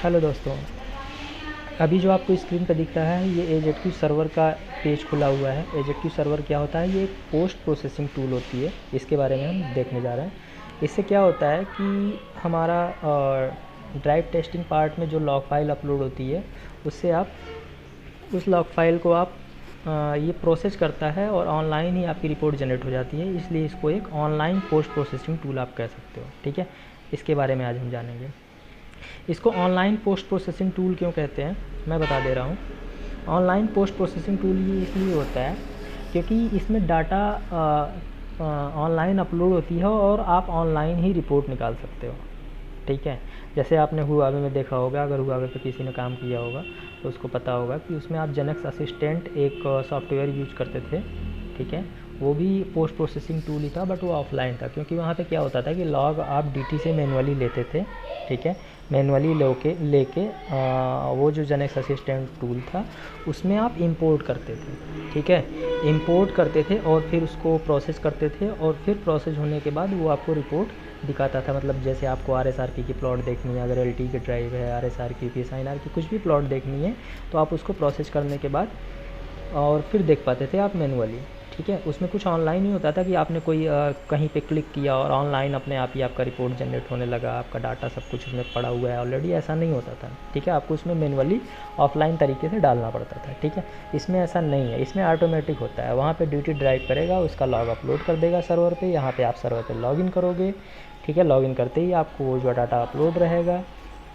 Hello दोस्तों, अभी जो आपको स्क्रीन पर दिख रहा है ये एजेडक्यू सर्वर का पेज खुला हुआ है। एजेडक्यू सर्वर क्या होता है? ये एक पोस्ट प्रोसेसिंग टूल होती है, इसके बारे में हम देखने जा रहे हैं। इससे क्या होता है कि हमारा ड्राइव टेस्टिंग पार्ट में जो लॉग फाइल अपलोड होती है उससे आप उस लॉग फाइल को आप ये प्रोसेस करता है और ऑनलाइन ही आपकी रिपोर्ट जनरेट हो जाती है, इसलिए इसको एक ऑनलाइन पोस्ट प्रोसेसिंग टूल आप कह सकते हो। ठीक है, इसके बारे में आज हम जानेंगे। इसको ऑनलाइन पोस्ट प्रोसेसिंग टूल क्यों कहते हैं मैं बता दे रहा हूँ। ऑनलाइन पोस्ट प्रोसेसिंग टूल ये इसलिए होता है क्योंकि इसमें डाटा ऑनलाइन अपलोड होती है और आप ऑनलाइन ही रिपोर्ट निकाल सकते हो। ठीक है, जैसे आपने हुआवे में देखा होगा, अगर हुआवे पे किसी ने काम किया होगा तो उसको पता होगा कि उसमें आप जेनेक्स असिस्टेंट एक सॉफ्टवेयर यूज करते थे। ठीक है, वो भी पोस्ट प्रोसेसिंग टूल ही था, बट वो ऑफलाइन था क्योंकि वहाँ पे क्या होता था कि लॉग आप डीटी से मैनुअली लेते थे। ठीक है, मैनुअली लेके वो जो जेनेक्स असिस्टेंट टूल था उसमें आप इंपोर्ट करते थे। ठीक है, इंपोर्ट करते थे और फिर उसको प्रोसेस करते थे और फिर प्रोसेस होने के बाद वो आपको रिपोर्ट दिखाता था। मतलब जैसे आपको RSRP की प्लॉट देखनी है, अगर LT की ड्राइव है, RSRP PSINR की कुछ भी प्लॉट देखनी है तो आप उसको प्रोसेस करने के बाद और फिर देख पाते थे आप मैनुअली। ठीक है, उसमें कुछ ऑनलाइन ही होता था कि आपने कोई कहीं पे क्लिक किया और ऑनलाइन अपने आप ही आपका रिपोर्ट जनरेट होने लगा, आपका डाटा सब कुछ उसमें पड़ा हुआ है ऑलरेडी, ऐसा नहीं होता था। ठीक है, आपको उसमें मैनुअली ऑफलाइन तरीके से डालना पड़ता था। ठीक है, इसमें ऐसा नहीं है, इसमें ऑटोमेटिक होता है। वहाँ पे ड्यूटी ड्राइव करेगा, उसका लॉग अपलोड कर देगा सर्वर पे, यहाँ पे आप सर्वर पे लॉगिन करोगे। ठीक है, लॉगिन करते ही आपको वो जो डाटा अपलोड रहेगा।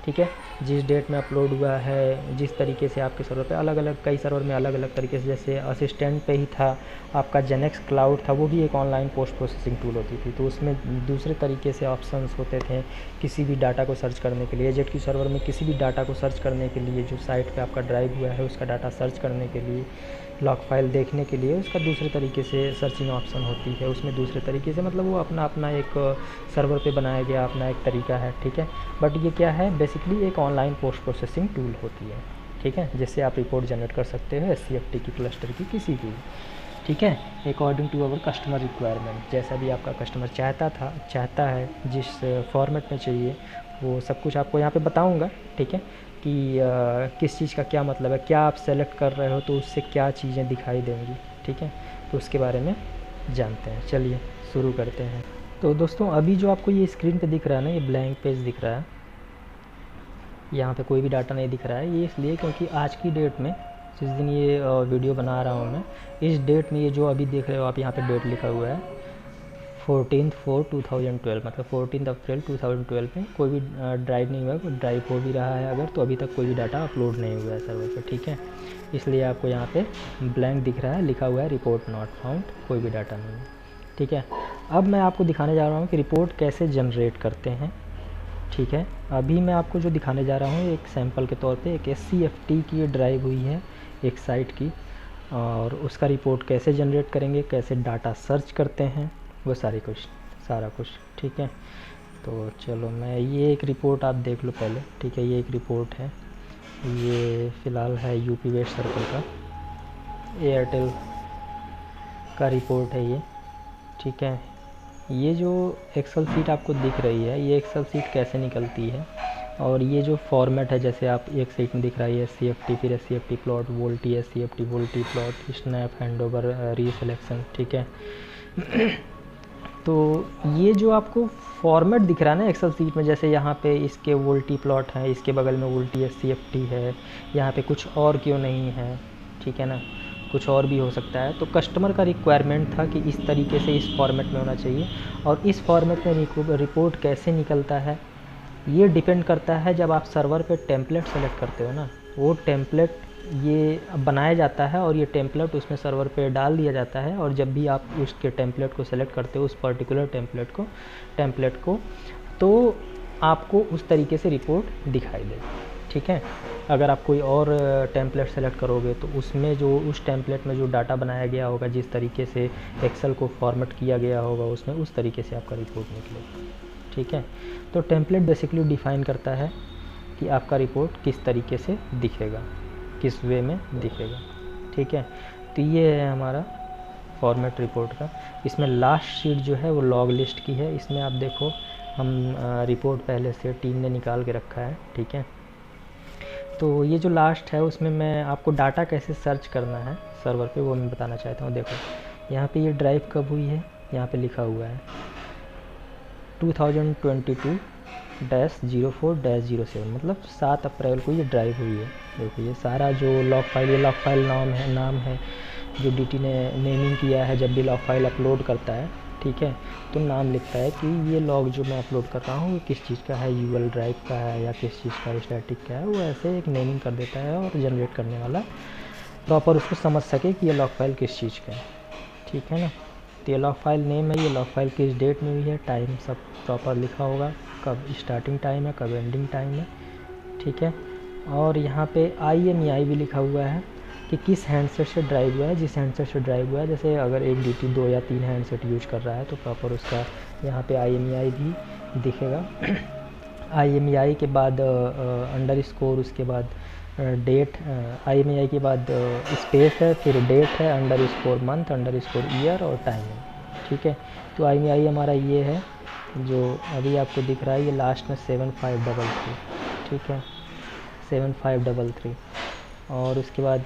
ठीक है, जिस डेट में अपलोड हुआ है, जिस तरीके से आपके सर्वर पे अलग अलग, कई सर्वर में अलग अलग तरीके से, जैसे असिस्टेंट पे ही था आपका जेनेक्स क्लाउड था, वो भी एक ऑनलाइन पोस्ट प्रोसेसिंग टूल होती थी, तो उसमें दूसरे तरीके से ऑप्शंस होते थे किसी भी डाटा को सर्च करने के लिए। जेडक्यू सर्वर में किसी भी डाटा को सर्च करने के लिए, जो साइट पे आपका ड्राइव हुआ है उसका डाटा सर्च करने के लिए, लॉग फाइल देखने के लिए उसका दूसरे तरीके से सर्चिंग ऑप्शन होती है, उसमें दूसरे तरीके से, मतलब वो अपना अपना एक सर्वर पे बनाया गया अपना एक तरीका है। ठीक है, बट ये क्या है, बेसिकली एक ऑनलाइन पोस्ट प्रोसेसिंग टूल होती है। ठीक है, जिससे आप रिपोर्ट जनरेट कर सकते हो SCFT की, क्लस्टर की, किसी की। ठीक है, according to our customer requirement, जैसा भी आपका कस्टमर चाहता है, जिस फॉर्मेट में चाहिए वो सब कुछ आपको यहाँ पे बताऊँगा। ठीक है, कि किस चीज़ का क्या मतलब है, क्या आप सेलेक्ट कर रहे हो तो उससे क्या चीज़ें दिखाई देंगी। ठीक है, तो उसके बारे में जानते हैं। चलिए शुरू करते हैं। तो दोस्तों, अभी जो आपको ये स्क्रीन पे दिख रहा है ना, ये ब्लैंक पेज दिख रहा है, यहाँ पे कोई भी डाटा नहीं दिख रहा है। ये इसलिए क्योंकि आज की डेट में, जिस दिन ये वीडियो बना रहा हूँ मैं, इस डेट में ये जो अभी देख रहे हो आप, यहाँ पे डेट लिखा हुआ है 14/4/2012, मतलब 14 अप्रैल 2012 में कोई भी ड्राइव नहीं हुआ है। कोई ड्राइव हो भी रहा है अगर, तो अभी तक कोई भी डाटा अपलोड नहीं हुआ है सर्वर पर। ठीक है, इसलिए आपको यहाँ पे ब्लैंक दिख रहा है, लिखा हुआ है रिपोर्ट नॉट फाउंड, कोई भी डाटा नहीं है। ठीक है, अब मैं आपको दिखाने जा रहा हूँ कि रिपोर्ट कैसे जनरेट करते हैं। ठीक है, अभी मैं आपको जो दिखाने जा रहा हूँ एक सैंपल के तौर पे, एक SCFT की ड्राइव हुई है एक साइट की, और उसका रिपोर्ट कैसे जनरेट करेंगे, कैसे डाटा सर्च करते हैं, वो सारा कुछ। ठीक है, तो चलो मैं ये एक रिपोर्ट आप देख लो पहले। ठीक है, ये एक रिपोर्ट है, ये फ़िलहाल है यूपी वेस्ट सर्कल का, एयरटेल का रिपोर्ट है ये। ठीक है, ये जो एक्सेल शीट आपको दिख रही है, ये एक्सेल शीट कैसे निकलती है, और ये जो फॉर्मेट है, जैसे आप एक शीट में दिख रहा है SCFT, फिर SCFT plot, VoLTE SCFT, VoLTE plot, snap, handover, reselection. ठीक है, तो ये जो आपको फॉर्मेट दिख रहा है ना एक्सेल शीट में, जैसे यहाँ पे इसके वोल्टी प्लॉट है, इसके बगल में वोल्टी SCFT है, यहाँ पे कुछ और क्यों नहीं है। ठीक है ना, कुछ और भी हो सकता है। तो कस्टमर का रिक्वायरमेंट था कि इस तरीके से इस फॉर्मेट में होना चाहिए, और इस फॉर्मेट में रिपोर्ट कैसे निकलता है ये डिपेंड करता है। जब आप सर्वर पे टेम्पलेट सेलेक्ट करते हो ना, वो टेम्पलेट ये बनाया जाता है और ये टेम्पलेट उसमें सर्वर पे डाल दिया जाता है, और जब भी आप उसके टेम्पलेट को सेलेक्ट करते हो, उस पर्टिकुलर टेम्पलेट को, तो आपको उस तरीके से रिपोर्ट दिखाई देगी। ठीक है, अगर आप कोई और टेम्पलेट सेलेक्ट करोगे तो उसमें जो उस टेम्पलेट में जो डाटा बनाया गया होगा, जिस तरीके से एक्सेल को फॉर्मेट किया गया होगा उसमें, उस तरीके से आपका रिपोर्ट निकलेगा। ठीक है, तो टेम्पलेट बेसिकली डिफ़ाइन करता है कि आपका रिपोर्ट किस तरीके से दिखेगा, किस वे में दिखेगा। ठीक है, तो ये है हमारा फॉर्मेट रिपोर्ट का। इसमें लास्ट शीट जो है वो लॉग लिस्ट की है। इसमें आप देखो, हम रिपोर्ट पहले से टीम ने निकाल के रखा है। ठीक है, तो ये जो लास्ट है उसमें मैं आपको डाटा कैसे सर्च करना है सर्वर पे वो मैं बताना चाहता हूँ। देखो यहाँ पे ये ड्राइव कब हुई है, यहाँ पे लिखा हुआ है 2022-04-07, मतलब 7 अप्रैल को ये ड्राइव हुई है। देखो ये सारा जो लॉग फाइल नाम है जो डीटी ने नेमिंग किया है जब भी लॉग फाइल अपलोड करता है, ठीक है, तो नाम लिखता है कि ये लॉग जो मैं अपलोड कर रहा हूँ वो किस चीज़ का है, यूएल ड्राइव का है या किस चीज़ का, स्टैटिक का है, वो ऐसे एक नेमिंग कर देता है और जनरेट करने वाला प्रॉपर उसको समझ सके कि ये लॉग फाइल किस चीज़ का है, ठीक है ना। तो ये लॉग फाइल नेम है, ये लॉग फाइल किस डेट में हुई है, टाइम सब प्रॉपर लिखा होगा, कब स्टार्टिंग टाइम है कब एंडिंग टाइम है, ठीक है। और यहाँ पे IMEI भी लिखा हुआ है कि किस हैंडसेट से ड्राइव हुआ है, जिस हैंडसेट से ड्राइव हुआ है। जैसे अगर एक DT 2 या 3 हैंडसेट यूज कर रहा है तो प्रॉपर उसका यहाँ पे IMEI भी दिखेगा। IMEI के बाद अंडरस्कोर, उसके बाद डेट, IMEI के बाद स्पेस है, फिर डेट है, अंडरस्कोर मंथ, अंडरस्कोर ईयर और टाइमिंग, ठीक है। तो IMEI हमारा ये है जो अभी आपको दिख रहा है, ये लास्ट में 7533, ठीक है, 7533। और उसके बाद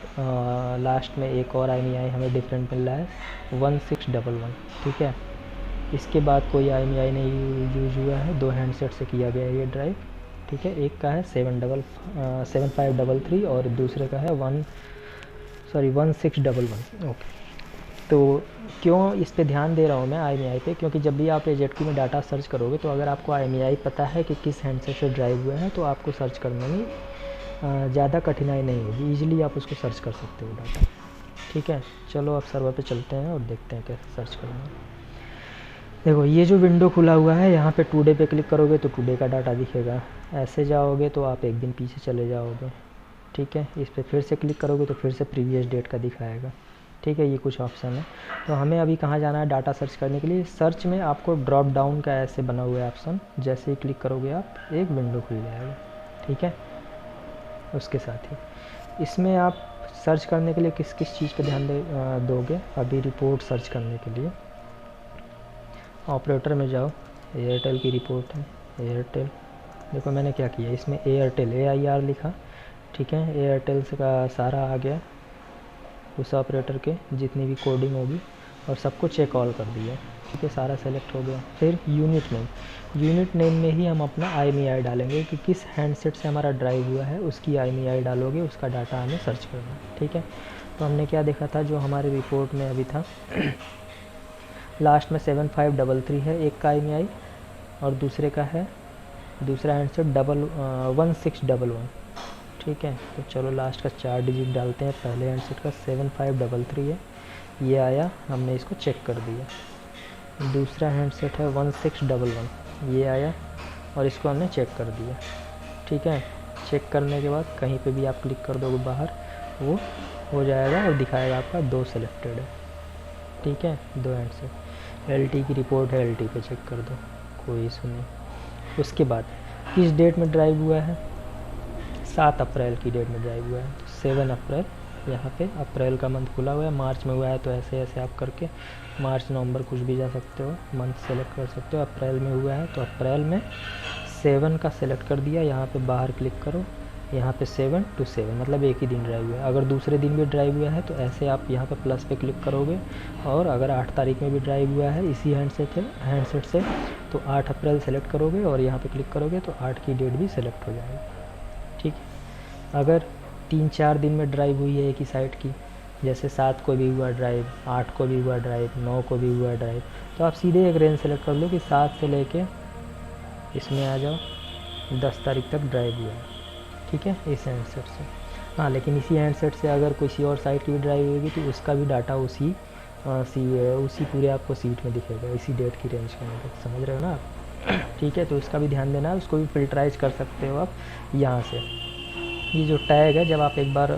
लास्ट में एक और IMEI हमें डिफरेंट मिल रहा है 1611, ठीक है। इसके बाद कोई IMEI नहीं यूज हुआ है, 2 हैंडसेट से किया गया है ये ड्राइव, ठीक है। एक का है 7533 और दूसरे का है 1611, ओके। तो क्यों इस पे ध्यान दे रहा हूँ मैं IMEI पे, क्योंकि जब भी आप AZQ में डाटा सर्च करोगे तो अगर आपको IMEI पता है कि किस हैंडसेट से ड्राइव हुआ है तो आपको सर्च करने में ज़्यादा कठिनाई नहीं होगी, ईजिली आप उसको सर्च कर सकते हो डाटा, ठीक है। चलो अब सर्वर पे चलते हैं और देखते हैं कैसे सर्च करना है। देखो ये जो विंडो खुला हुआ है यहाँ पे टुडे पे क्लिक करोगे तो टुडे का डाटा दिखेगा, ऐसे जाओगे तो आप एक दिन पीछे चले जाओगे, ठीक है। इस पर फिर से क्लिक करोगे तो फिर से प्रीवियस डेट का दिखाएगा, ठीक है। ये कुछ ऑप्शन है। तो हमें अभी कहाँ जाना है डाटा सर्च करने के लिए, सर्च में आपको ड्रॉप डाउन का ऐसे बना हुआ है ऑप्शन, जैसे ही क्लिक करोगे आप एक विंडो खुल जाएगा, ठीक है। उसके साथ ही इसमें आप सर्च करने के लिए किस किस चीज़ पर ध्यान दोगे। अभी रिपोर्ट सर्च करने के लिए ऑपरेटर में जाओ, एयरटेल की रिपोर्ट है, एयरटेल। देखो मैंने क्या किया, इसमें एयरटेल AIR लिखा, ठीक है। एयरटेल से का सारा आ गया, उस ऑपरेटर के जितनी भी कोडिंग होगी और सबको चेक ऑल कर दिया, ठीक है, सारा सेलेक्ट हो गया। फिर यूनिट नेम में ही हम अपना IMEI डालेंगे कि किस हैंडसेट से हमारा ड्राइव हुआ है उसकी IMEI डालोगे, उसका डाटा हमें सर्च करना है, ठीक है। तो हमने क्या देखा था जो हमारे रिपोर्ट में अभी था लास्ट में 7533 है एक का IMEI और दूसरे का है, दूसरा हैंडसेट 1611, ठीक है। तो चलो लास्ट का 4 डिजिट डालते हैं, पहले हैंडसेट का 7533 है, ये आया, हमने इसको चेक कर दिया। दूसरा हैंडसेट है 1611, ये आया और इसको हमने चेक कर दिया, ठीक है। चेक करने के बाद कहीं पे भी आप क्लिक कर दोगे बाहर वो हो जाएगा और दिखाएगा आपका 2 सेलेक्टेड है, ठीक है, 2 हैंडसेट। LT की रिपोर्ट है, LT पे चेक कर दो, कोई इशू नहीं। उसके बाद किस डेट में ड्राइव हुआ है, 7 अप्रैल की डेट में ड्राइव हुआ है, तो 7 अप्रैल, यहाँ पे अप्रैल का मंथ खुला हुआ है, मार्च में हुआ है तो ऐसे ऐसे आप करके मार्च नवंबर कुछ भी जा सकते हो, मंथ सेलेक्ट कर सकते हो। अप्रैल में हुआ है तो अप्रैल में 7 का सेलेक्ट कर दिया, यहाँ पे बाहर क्लिक करो, यहाँ पे 7 to 7 मतलब एक ही दिन ड्राइव हुआ है। अगर दूसरे दिन भी ड्राइव हुआ है तो ऐसे आप यहाँ पे प्लस पे क्लिक करोगे, और अगर 8 तारीख में भी ड्राइव हुआ है इसी हैंडसेट से तो 8 अप्रैल सेलेक्ट करोगे और यहाँ पे क्लिक करोगे तो 8 की डेट भी सेलेक्ट हो जाएगी, ठीक है। अगर 3-4 दिन में ड्राइव हुई है एक ही साइट की, जैसे 7 को भी हुआ ड्राइव, 8 को भी हुआ ड्राइव, 9 को भी हुआ ड्राइव, तो आप सीधे एक रेंज सेलेक्ट कर लो कि 7 से लेके इसमें आ जाओ 10 तारीख तक ड्राइव हुआ है, ठीक है, इस हैंडसेट से। हाँ, लेकिन इसी हैंडसेट से अगर किसी और साइट की भी ड्राइव होगी तो उसका भी डाटा उसी पूरे आपको सीट में दिखेगा, इसी डेट की रेंज के अंदर, समझ रहे हो ना आप, ठीक है। तो इसका भी ध्यान देना है, उसको भी फिल्टराइज कर सकते हो आप यहाँ से। ये जो टैग है जब आप एक बार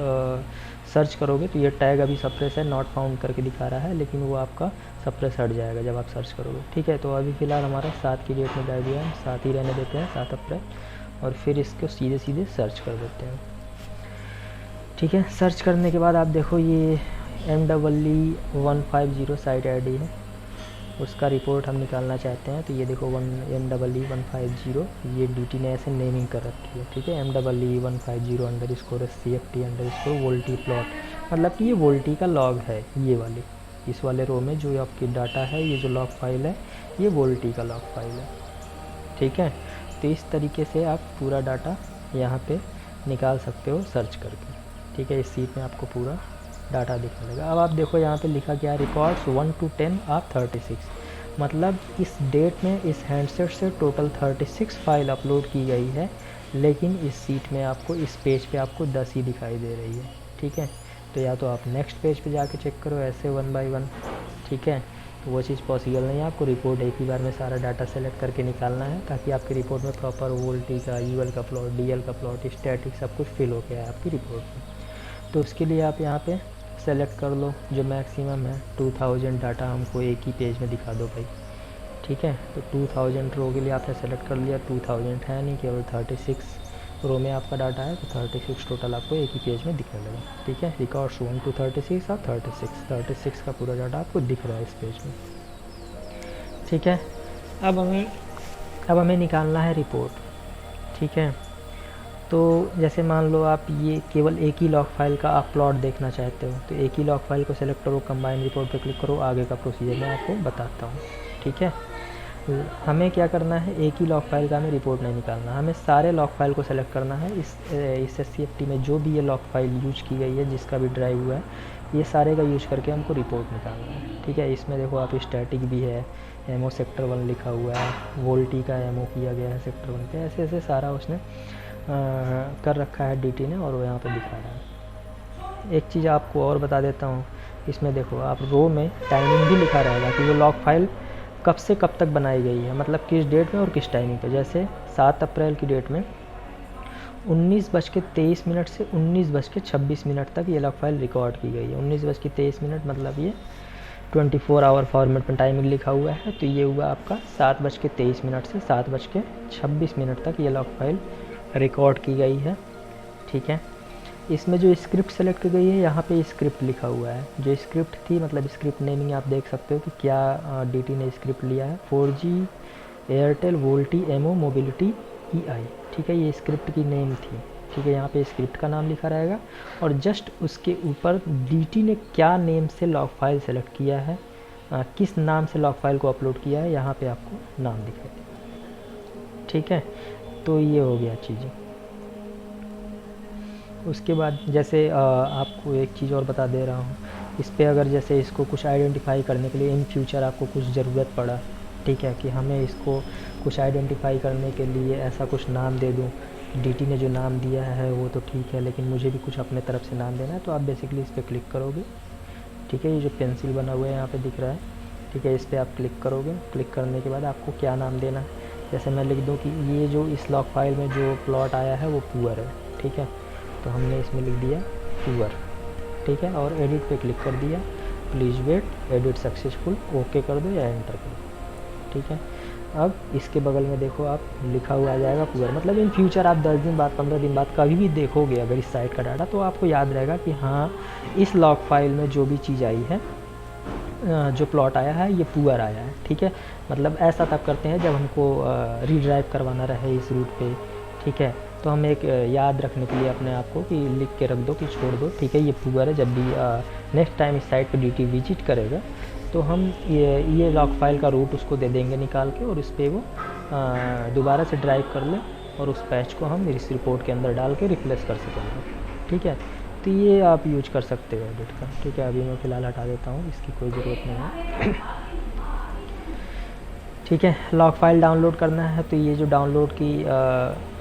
सर्च करोगे तो ये टैग अभी सप्रेस है, नॉट फाउंड करके दिखा रहा है, लेकिन वो आपका सप्रेस हट जाएगा जब आप सर्च करोगे, ठीक है। तो अभी फ़िलहाल हमारा 7 की डेट में ड्राइव हुआ है, 7 ही रहने देते हैं, 7 अप्रैल, और फिर इसको सीधे सीधे सर्च कर देते हैं, ठीक है। सर्च करने के बाद आप देखो ये MEE150 साइट ID है, उसका रिपोर्ट हम निकालना चाहते हैं। तो ये देखो MEE150 ये DT ने ऐसे नेमिंग कर रखी है, ठीक है, MEE150_CFT_वोल्टी प्लॉट, मतलब कि ये वोल्टी का लॉग है। ये वाले इस वाले रो में जो आपकी डाटा है, ये जो लॉग फाइल है, ये वोल्टी का लॉग फाइल है, ठीक है। तो इस तरीके से आप पूरा डाटा यहाँ पे निकाल सकते हो सर्च करके, ठीक है। इस सीट में आपको पूरा डाटा दिखने लगा। अब आप देखो यहाँ पे लिखा गया रिकॉर्ड्स 1 to 10 ऑफ 36, मतलब इस डेट में इस हैंडसेट से टोटल 36 फाइल अपलोड की गई है, लेकिन इस सीट में आपको, इस पेज पे आपको 10 ही दिखाई दे रही है, ठीक है। तो या तो आप नेक्स्ट पेज पे जाके चेक करो ऐसे 1 by 1, ठीक है। तो वो चीज़ पॉसिबल नहीं है, आपको रिपोर्ट एक ही बार में सारा डाटा सेलेक्ट करके निकालना है, ताकि आपकी रिपोर्ट में प्रॉपर वोल्टी का, यूएल का प्लॉट, डीएल का प्लॉट, स्टैटिक सब कुछ फिल हो गया है आपकी रिपोर्ट में। तो उसके लिए आप यहाँ पे सेलेक्ट कर लो जो मैक्सिमम है 2000 डाटा हमको एक ही पेज में दिखा दो भाई, ठीक है। तो 2000 रो के लिए आपने सेलेक्ट कर लिया, 2000 है नहीं, केवल 36 रो में आपका डाटा है, तो 36 टोटल आपको एक ही पेज में दिखने लगा, ठीक है। रिकॉर्ड्स 1 to 36 और 36 का पूरा डाटा आपको दिख रहा है इस पेज में, ठीक है। अब हमें निकालना है रिपोर्ट, ठीक है। तो जैसे मान लो आप ये केवल एक ही लॉग फाइल का आप प्लॉट देखना चाहते हो, तो एक ही लॉग फाइल को सेलेक्ट करो, कंबाइन रिपोर्ट पे क्लिक करो, आगे का प्रोसीजर मैं आपको बताता हूँ, ठीक है। हमें क्या करना है, एक ही लॉग फाइल का हमें रिपोर्ट नहीं निकालना, हमें सारे लॉग फाइल को सेलेक्ट करना है। इस SCFT में जो भी ये लॉग फाइल यूज की गई है, जिसका भी ड्राइव हुआ है, ये सारे का यूज करके हमको रिपोर्ट निकालना है, ठीक है। इसमें देखो आप स्टैटिक भी है, एमओ सेक्टर 1 लिखा हुआ है, वोल्टी का एमओ किया गया है सेक्टर 1 पे, ऐसे ऐसे सारा उसने कर रखा है DT ने, और वो यहाँ पे दिखा रहा है। एक चीज़ आपको और बता देता हूँ, इसमें देखो आप रो में टाइमिंग भी लिखा रहेगा कि वो लॉग फाइल कब से कब तक बनाई गई है, मतलब किस डेट में और किस टाइमिंग पे। जैसे 7 अप्रैल की डेट में 19:23 से 19:26 तक ये लॉग फाइल रिकॉर्ड की गई है। 19:23 मतलब ये 24 आवर फॉर्मेट में टाइमिंग लिखा हुआ है, तो ये हुआ आपका 7:23 से 7:26 तक ये लॉग फाइल रिकॉर्ड की गई है, ठीक है। इसमें जो स्क्रिप्ट सेलेक्ट की गई है, यहाँ पे स्क्रिप्ट लिखा हुआ है, जो स्क्रिप्ट थी, मतलब स्क्रिप्ट नेमिंग आप देख सकते हो कि क्या DT ने स्क्रिप्ट लिया है, 4G Airtel VoLTE MO mobility EI, ठीक है। ये स्क्रिप्ट की नेम थी, ठीक है। यहाँ पे स्क्रिप्ट का नाम लिखा रहेगा, और जस्ट उसके ऊपर DT ने क्या नेम से लॉग फाइल सेलेक्ट किया है, किस नाम से लॉग फाइल को अपलोड किया है, यहाँ पे आपको नाम दिखाई, ठीक है। तो ये हो गया चीज़ें। उसके बाद जैसे आपको एक चीज़ और बता दे रहा हूँ, इस पर अगर जैसे इसको कुछ आइडेंटिफाई करने के लिए इन फ्यूचर आपको कुछ ज़रूरत पड़ा, ठीक है, कि हमें इसको कुछ आइडेंटिफाई करने के लिए ऐसा कुछ नाम दे दूँ, DT ने जो नाम दिया है वो तो ठीक है, लेकिन मुझे भी कुछ अपने तरफ से नाम देना है, तो आप बेसिकली इस पर क्लिक करोगे, ठीक है। ये जो पेंसिल बना हुआ है यहाँ पे दिख रहा है, ठीक है, इस पर आप क्लिक करोगे। क्लिक करने के बाद आपको क्या नाम देना है, जैसे मैं लिख दूँ कि ये जो इस लॉग फाइल में जो प्लॉट आया है वो पुअर है, ठीक है। तो हमने इसमें लिख दिया पुअर, ठीक है, और एडिट पे क्लिक कर दिया, please wait, edit successful, okay कर दो या एंटर कर दो, ठीक है। अब इसके बगल में देखो आप लिखा हुआ आ जाएगा पुअर, मतलब इन फ्यूचर आप 10 दिन बाद, 15 दिन बाद कभी भी देखोगे अगर इस साइट का डाटा, तो आपको याद रहेगा कि हाँ, इस लॉग फाइल में जो भी चीज़ आई है, जो प्लॉट आया है, ये पुअर आया है, ठीक है। मतलब ऐसा तब करते हैं जब हमको रीड्राइव करवाना रहे इस रूट पे, ठीक है। तो हम एक याद रखने के लिए अपने आप को कि लिख के रख दो कि छोड़ दो, ठीक है, ये पुअर है। जब भी नेक्स्ट टाइम इस साइट पे DT विजिट करेगा, तो हम ये लॉग फाइल का रूट उसको दे देंगे निकाल के, और उस पर वो दोबारा से ड्राइव कर ले, और उस पैच को हम इस रिपोर्ट के अंदर डाल के रिप्लेस कर सकेंगे, ठीक है। तो ये आप यूज कर सकते हो एडिट का, ठीक है। अभी मैं फ़िलहाल हटा देता हूँ, इसकी कोई ज़रूरत नहीं है, ठीक है। लॉग फाइल डाउनलोड करना है, तो ये जो डाउनलोड की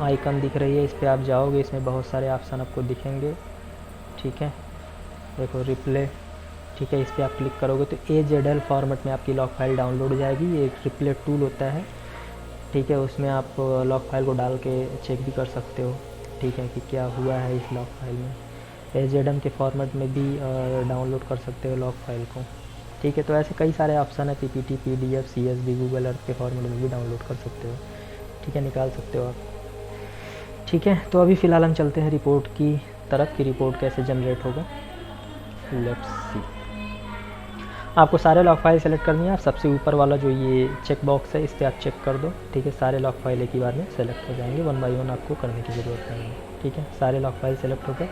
आइकन दिख रही है, इस पर आप जाओगे, इसमें बहुत सारे ऑप्शन आपको दिखेंगे, ठीक है। देखो रिप्ले, ठीक है, इस पर आप क्लिक करोगे तो AZL फॉर्मेट में आपकी लॉग फाइल डाउनलोड हो जाएगी। ये एक रिप्ले टूल होता है, ठीक है, उसमें आप लॉग फाइल को डाल के चेक भी कर सकते हो, ठीक है, कि क्या हुआ है इस लॉग फाइल में। AZM के फॉर्मेट में भी डाउनलोड कर सकते हो लॉग फाइल को, ठीक है। तो ऐसे कई सारे ऑप्शन है, PPT, PDF, CSV, Google Earth के फॉर्मेट में भी डाउनलोड कर सकते हो, ठीक है, निकाल सकते हो आप, ठीक है। तो अभी फ़िलहाल हम चलते हैं रिपोर्ट की तरफ कि रिपोर्ट कैसे जनरेट होगा। Let's see. आपको सारे लॉग फाइल सेलेक्ट करनी है। आप सबसे ऊपर वाला जो ये चेक बॉक्स है इस पर आप चेक कर दो, ठीक है। सारे लॉग फाइल एक ही बार में सेलेक्ट हो जाएंगे, 1 बाय 1 आपको करने की ज़रूरत नहीं है, ठीक है। सारे लॉग फाइल सेलेक्ट हो गए।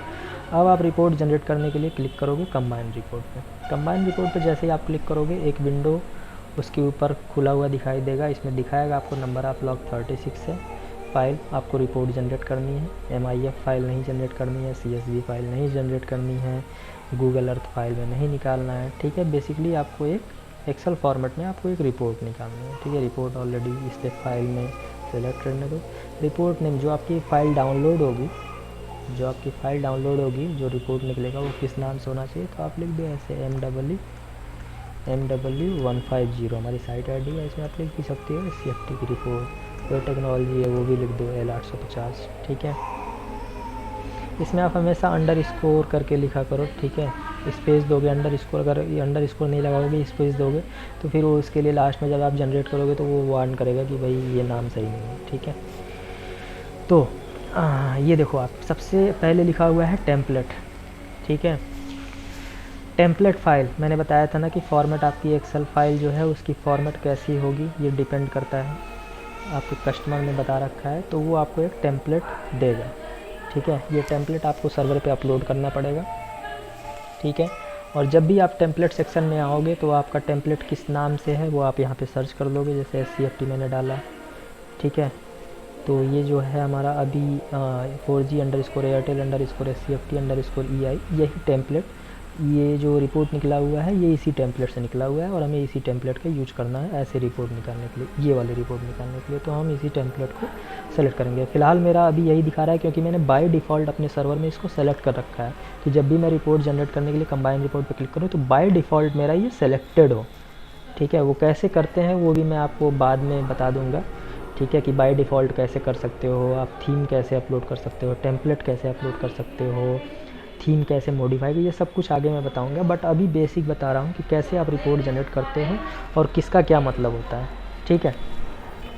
अब आप रिपोर्ट जनरेट करने के लिए क्लिक करोगे कंबाइन रिपोर्ट पे। कंबाइन रिपोर्ट पे जैसे ही आप क्लिक करोगे एक विंडो उसके ऊपर खुला हुआ दिखाई देगा। इसमें दिखाएगा आपको नंबर ऑफ लॉग 36 है। फाइल आपको रिपोर्ट जनरेट करनी है, MIF फाइल नहीं जनरेट करनी है, CSV फाइल नहीं जनरेट करनी है, गूगल अर्थ फाइल में नहीं निकालना है, ठीक है। बेसिकली आपको एक एक्सेल फॉर्मेट में आपको एक रिपोर्ट निकालनी है, ठीक है। रिपोर्ट ऑलरेडी इसलिए फाइल में सेलेक्ट करने दो। रिपोर्ट नेम जो आपकी फाइल डाउनलोड होगी, जो रिपोर्ट निकलेगा वो किस नाम से होना चाहिए, तो आप लिख दो ऐसे MW150 हमारी साइट ID है, इसमें आप लिख भी सकते हो CFT की रिपोर्ट। कोई टेक्नोलॉजी है वो भी लिख दो L850, ठीक है। इसमें आप हमेशा अंडरस्कोर करके लिखा करो, ठीक है। स्पेस दोगे अंडरस्कोर, अगर अंडरस्कोर नहीं लगाओगे स्पेस दोगे तो फिर वो उसके लिए लास्ट में जब आप जनरेट करोगे तो वो वार्न करेगा कि भाई ये नाम सही नहीं है, ठीक है। तो ये देखो आप सबसे पहले लिखा हुआ है टेम्पलेट, ठीक है। टेम्पलेट फाइल मैंने बताया था ना कि फॉर्मेट आपकी एक्सेल फाइल जो है उसकी फॉर्मेट कैसी होगी ये डिपेंड करता है, आपके कस्टमर ने बता रखा है, तो वो आपको एक टेम्पलेट देगा, ठीक है। ये टेम्पलेट आपको सर्वर पे अपलोड करना पड़ेगा, ठीक है। और जब भी आप टेम्पलेट सेक्शन में आओगे तो आपका टेम्पलेट किस नाम से है वो आप यहाँ पे सर्च कर लोगे, जैसे SCFT मैंने डाला, ठीक है। तो ये जो है हमारा अभी 4G_Airtel_SCFT_EI यही टेम्पलेट, ये जो रिपोर्ट निकला हुआ है ये इसी टेम्पलेट से निकला हुआ है और हमें इसी टेम्पलेट का यूज करना है ऐसे रिपोर्ट निकालने के लिए, ये वाली रिपोर्ट निकालने के लिए। तो हम इसी टेम्पलेट को सेलेक्ट करेंगे। फ़िलहाल मेरा अभी यही दिखा रहा है क्योंकि मैंने बाय डिफ़ॉल्ट अपने सर्वर में इसको सेलेक्ट कर रखा है। तो जब भी मैं रिपोर्ट जनरेट करने के लिए कंबाइन रिपोर्ट पर क्लिक करूँ तो बाय डिफ़ॉल्ट मेरा ये सेलेक्टेड हो, ठीक है। वो कैसे करते हैं वो भी मैं आपको बाद में बता दूँगा, ठीक है, कि बाय डिफ़ॉल्ट कैसे कर सकते हो, आप थीम कैसे अपलोड कर सकते हो, टेम्पलेट कैसे अपलोड कर सकते हो, थीम कैसे मॉडिफाई, ये सब कुछ आगे मैं बताऊंगा। बट अभी बेसिक बता रहा हूँ कि कैसे आप रिपोर्ट जनरेट करते हो और किसका क्या मतलब होता है, ठीक है।